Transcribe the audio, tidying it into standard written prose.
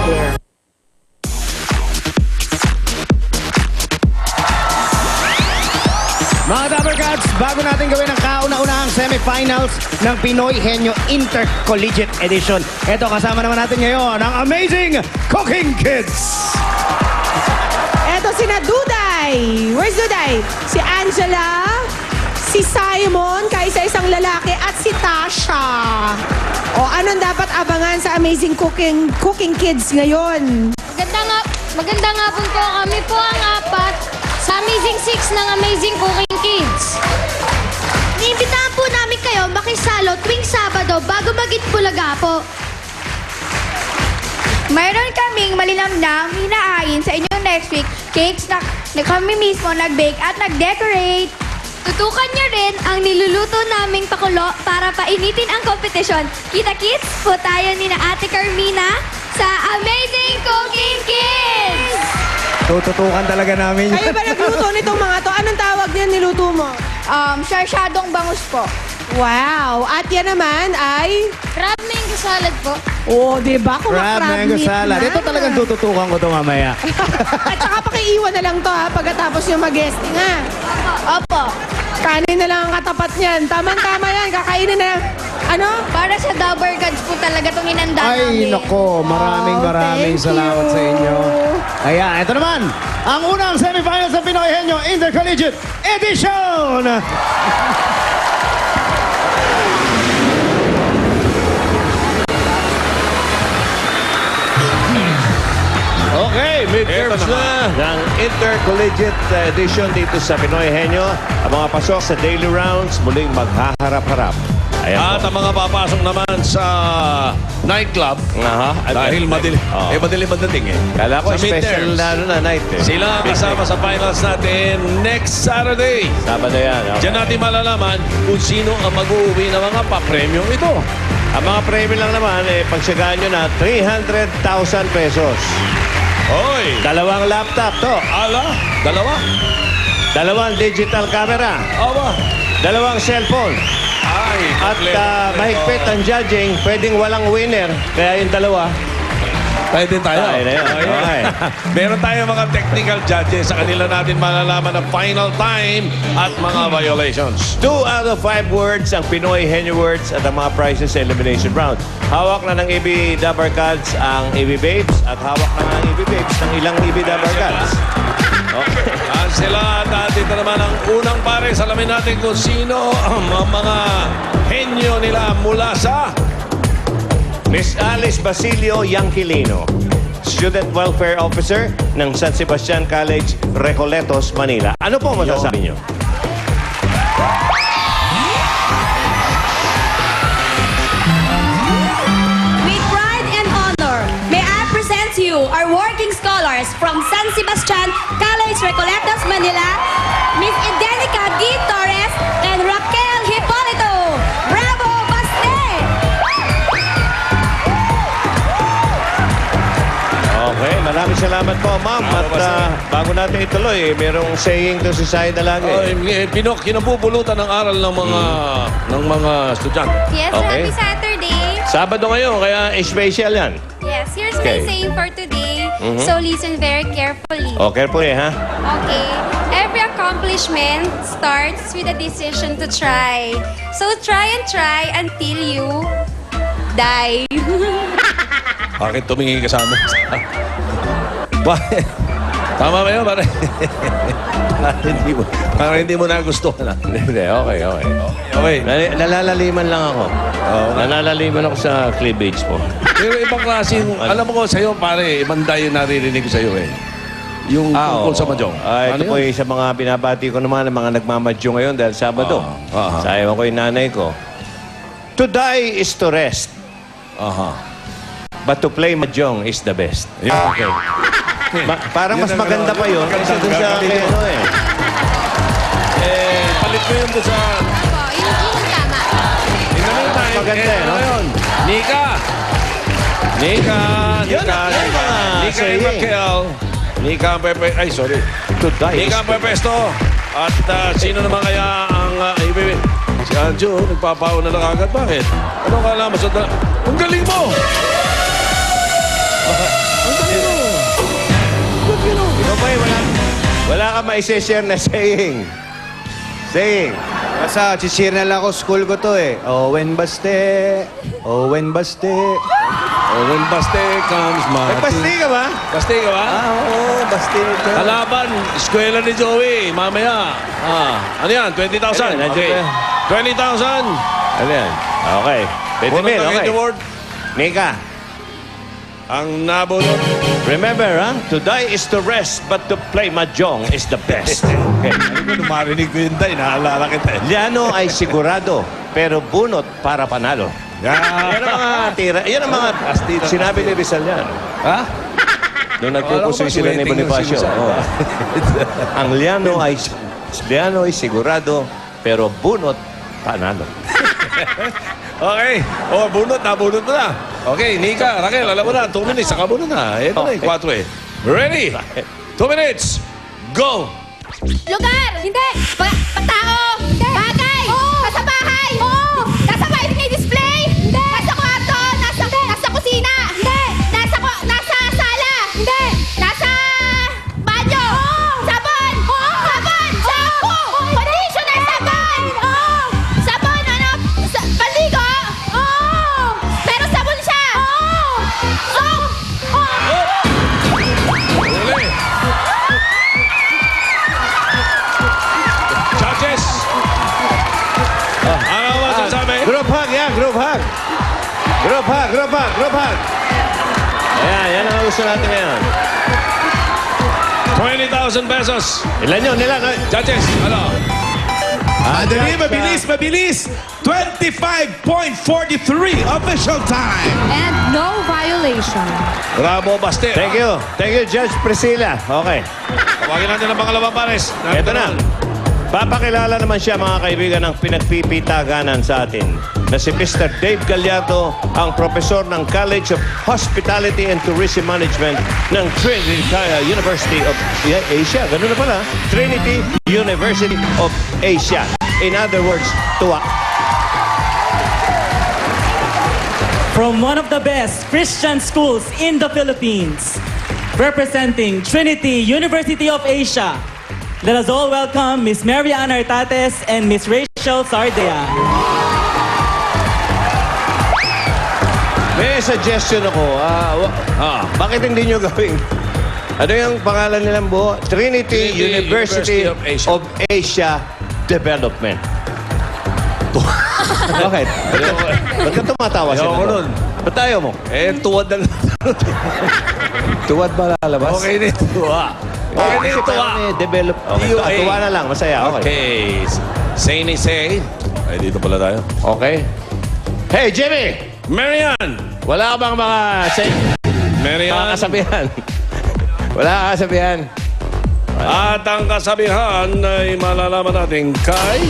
there. Mga Dapper Cats, bago natin gawin ang kauna-unahang semifinals ng Pinoy Henyo Intercollegiate Edition. Ito, kasama naman natin ngayon ang Amazing Cooking Kids. Eto sina Duday. Where's Duday? Si Angela, si Simon, kaisa-isang lalaki, at si Tasha. O anong dapat abangan sa Amazing Cooking Kids ngayon? Maganda nga po kami po ang apat sa Amazing 6 ng Amazing Cooking Kids. Niimbitahan po namin kayo makisalo tuwing Sabado bago mag-Itbulaga po. Mayroon kaming malinamnam hinahain sa inyong next week cakes na kami mismo nag-bake at nag-decorate. Tutukan niyo rin ang niluluto naming pakulo para painitin ang kompetisyon. Kita-kits po tayo ni na Ate Carmina sa Amazing Cooking Kids! Tututukan talaga namin yan. Kayo ba nagluto nitong mga to? Anong tawag niyan niluto mo? Sarsyadong bangus po. Wow! At yan naman ay... Crab mango salad po. Oh, di ba? Kung Crab mango meat salad. na. Ito talagang tututukan ko ito mamaya. At saka pakiiwan na lang to ha, pagkatapos yung mag-guesting ha. Opo. Kanin na lang ang katapat niyan. Tamang-tama yan, kakainin na lang. Ano? Para sa Dabber Gods po talaga itong inanda Ay, namin. nako. Maraming Thank salamat you. sa inyo. Kaya, ito naman, ang unang semifinals ng Pinoy Henyo Intercollegiate Edition! Okay, midterms na ng Intercollegiate Edition dito sa Pinoy Henyo. Ang mga pasok sa daily rounds muling maghaharap-harap. Ayan At po. ang mga papasok naman sa nightclub, Aha, dahil madilim, Oo. madilim ang dating eh. Kala ko Sa special midterms. na night eh. Sila ang kasama sa finals natin next Saturday. Sabado yan. Okay. Diyan natin malalaman kung sino ang mag-uuwi ng mga papremyong ito. Ang mga premyo lang naman, pagsagaan nyo na 300,000 pesos. Hoy! Dalawang laptop to. Ala! Dalawa? Dalawang digital camera. Aba! Dalawang cellphone. Ay! At mahigpit ang judging, pwedeng walang winner. Kaya yung dalawa, Pwede tayo. Tayo na yun. Okay. Meron tayo mga technical judges. Sa kanila natin malalaman ang final time at mga violations. 2 out of 5 words ang Pinoy Henyo words at ang mga prizes sa elimination round. Hawak na ng EB Dabber Gods ang EB Babes at hawak na ng EB Babes ng ilang EB Dabber Gods. Okay. At sila at dito naman ang unang pare. Salamin natin kung sino ang mga henyo nila mula sa... Miss Alice Basilio Yanquilino, Student Welfare Officer ng San Sebastian College, Recoletos, Manila. Ano po masasabi niyo? With pride and honor, may I present to you our working scholars from San Sebastian College, Recoletos, Manila, Miss Edenica D. Torres and Raquel Hipolito. Bravo, Baste! Okay, maraming salamat po, ma'am. At bago natin ituloy, merong saying to si Saida lagi. Kinabubulutan ng aral ng mga estudyante. Yes, Okay. happy Saturday. Sabado ngayon, kaya special yan. Yes, here's Okay. my saying for today. So listen very carefully. Okay po ha? Okay. Every accomplishment starts with a decision to try. So try and try until you die. Bakit tumingin ka sa amin? Bakit? Tama ba yun, pare? Parang hindi mo nagustuhan. Hindi, okay. Okay. Nalalaliman lang ako. Nalalaliman ako sa cleavage po. Pero ibang klaseng, alam mo ko sa'yo, pare, ibang dayo naririnig ko sa'yo eh. Yung tungkol sa Mahjong. Ito po yung sa mga binabati ko naman, ng mga nagmamadyo ngayon dahil Sabado. Sabi ko yung nanay ko, to die is to rest, but to play Mahjong is the best. Okay. Parang mas maganda pa yun kasi dun sa kay ano eh. Palit mo yun doon sa... Opo, yun yung tama. Maganda eh, no? Nika! Yun ang mga Nika and saying. Raquel. Nika ang pepe... Ay, sorry. To die is Nika ang to rest. pepesto. At sino naman kaya ang... si Anjo, nagpapauna na agad. Bakit? Anong kala mo sa... Ang galing mo! maisishare na saying? Saying. Basta, chishir na lang ako, school ko to eh. Owen Baste, Owen Baste. Oh, when Baste comes, Martin. Nagpasti ka ba? Baste ka ba? Oo, Baste ka. Kalaban, eskwela ni Joey, mamaya. Ano yan? 20,000? Ayun, nandiyan Okay. pa. 20,000. Ano yan? Okay. 20 Bunot mil, ng okay. Henry Ward. Mika, Ang nabunot. remember, to die is to rest, but to play mahjong is the best. Okay. Ano ko, marinig ko yun tayo. Naalala kita. Liano ay sigurado, pero bunot para panalo. Yan ang mga tira. Yan ang mga sinabi ni Rizal yan. Ha? Doon nagpupusoy sila ni Bonifacio. Oo. Ang Liano ay sigurado, pero bunot panalo. Okay. Oh, bunot na. Bunot mo na. Okay, Nika, Raquel, alam mo na. 2 minutes. Saka bunot na. Ito na yung 4 eh. Ready? 2 minutes. Go! Lugar! Hindi! Patao! Hindi! Bagay! Oo! Nasa bahay! Oo! Nasa bahay may display! Hindi! Nasa kwarto! Nasa kusina! Hindi! Nasa sala! Hindi! Nasa banyo! Oo! Sabon! Oo! Sabon! Shampoo! Conditioner! Sabon! Oo! Sabon! Paligo! Oo! Pero sabon siya! Oo! Soap! Oo! Uli. Judges! Ano ba sasabi? Group hug yan, group hug. Group hug, group hug, group hug. Ayan, yan ang gusto natin ngayon. 20,000 pesos. Ilan yun, ilan? Judges, ano? Madali, mabilis! 25.43 official time! And no violation. Bravo, Baste. Thank you. Thank you, Judge Priscilla. Okay. Tawagin natin ang pangalawang pares. Ito na. Papakilala naman siya, mga kaibigan, ng pinagpipitaganan sa atin na si Mr. Dave Gallardo, ang profesor ng College of Hospitality and Tourism Management ng Trinity University of Asia. Ganun na pala. Trinity University of Asia. In other words, tuwa. From one of the best Christian schools in the Philippines, representing Trinity University of Asia, let us all welcome Miss Marian Artates and Miss Rachel Sardea. May suggestion ako. Bakit hindi nyo gawing? Ano yung pangalan nilang buo? Trinity University of Asia Development. Bakit? Ba't ka tumatawa sila? Ayoko nun. Ba't tayo mo? Eh, tuwad na lang. Tuwad ba lalabas? Okay na yung tuwa. Okay na yung tuwa. Develop. Okay, TUA. tuwa na lang. Masaya. Okay. Okay. Say ni say. Ay, dito pala tayo. Okay. Hey, Jimmy! Marian! Wala ka bang mga Marian! kasabihan? Wala ka kasabihan? At ang kasabihan ay malalaman natin kay